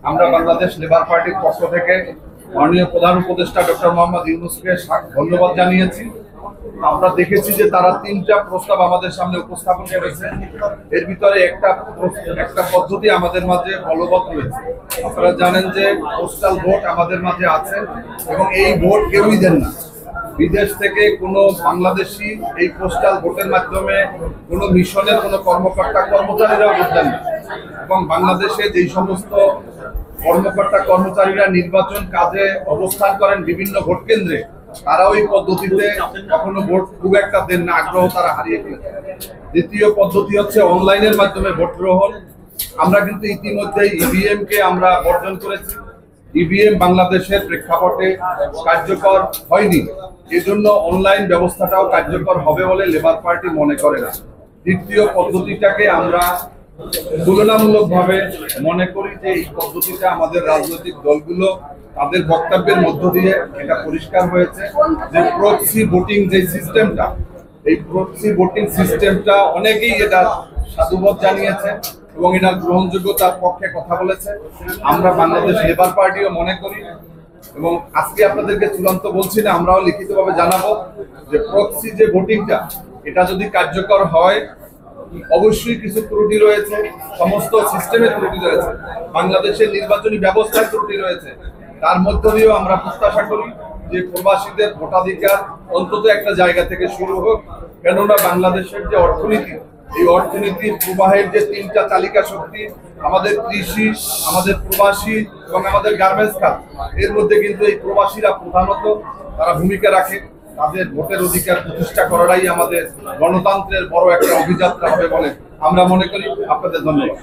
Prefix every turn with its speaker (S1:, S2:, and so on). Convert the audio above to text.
S1: আমরা বাংলাদেশ লেবার পার্টির পক্ষ থেকে মাননীয় প্রধান উপদেষ্টা ডক্টর মোহাম্মদ ইউনূসকে ধন্যবাদ জানিয়েছি। আমরা দেখেছি যে তারা 3টা প্রস্তাব আমাদের সামনে উপস্থাপন করেছে। এর ভিতরে একটা পদ্ধতি আমাদের মাঝে বলবৎ রয়েছে। আপনারা জানেন যে পোস্টাল ভোট আমাদের মাঝে আছে এবং এই ভোট কেউই দেন না। বিদেশ থেকে কোনো বাংলাদেশি এই পোস্টাল ভোটের মাধ্যমে কোনো মিশনের কোনো কর্মচারীরাও ভোট দেন না। এবং বাংলাদেশে যেই সমস্ত কর্মচারীরা নির্বাচন কাজে অবস্থান করেন বিভিন্ন ভোট কেন্দ্রে, তারা ওই পদ্ধতিতে কখনো ভোট খুব একটা দেন না, আগ্রহ তারা হারিয়ে ফেলেছে। দ্বিতীয় পদ্ধতি হচ্ছে অনলাইনের মাধ্যমে ভোট গ্রহণ। আমরা কিন্তু ইতিমধ্যে ইভিএম কে আমরা বর্জন করেছি। ইভিএম বাংলাদেশের প্রেক্ষাপটে কার্যকর হয়নি, এজন্য অনলাইন ব্যবস্থাটাও কার্যকর হবে বলে লেবার পার্টি মনে করে না। তৃতীয় পদ্ধতিটাকে আমরা তুলনামূলকভাবে মনে করি যে এই পদ্ধতিটা আমাদের রাজনৈতিক দলগুলো তাদের বক্তব্যের মধ্য দিয়ে এটা পরিষ্কার হয়েছে যে প্রক্সি ভোটিং যে সিস্টেমটা, এই প্রক্সি ভোটিং সিস্টেমটা অনেকেই এটা সাধুবাদ জানিয়েছে এবং এটার গ্রহণযোগ্যতার পক্ষে কথা বলেছে। আমরা বাংলাদেশ লেবার পার্টিও মনে করি এবং আজকে আপনাদেরকে চূড়ান্ত বলছি না, আমরাও লিখিতভাবে জানাবো যে প্রক্সি যে ভোটিংটা এটা যদি কার্যকর হয়, অবশ্যই কিছু ত্রুটি রয়েছে, সমস্ত সিস্টেমের ত্রুটি রয়েছে, বাংলাদেশের নির্বাচনী ব্যবস্থার ত্রুটি রয়েছে। তার মধ্য দিয়েও আমরা প্রত্যাশা করি যে প্রবাসীদের ভোটাধিকার অন্তত একটা জায়গা থেকে শুরু হোক। কেননা বাংলাদেশের যে অর্থনীতি, এই অর্থনীতির প্রবাহের যে 3টা চালিকা শক্তি, আমাদের কৃষি, আমাদের প্রবাসী এবং আমাদের গার্মেন্টস খাত, এর মধ্যে কিন্তু এই প্রবাসীরা প্রধানত তারা ভূমিকা রাখে। তাদের ভোটের অধিকার প্রতিষ্ঠা করাটাই আমাদের গণতন্ত্রের বড় একটা অভিযাত্রা হবে বলে আমরা মনে করি। আপনাদের ধন্যবাদ।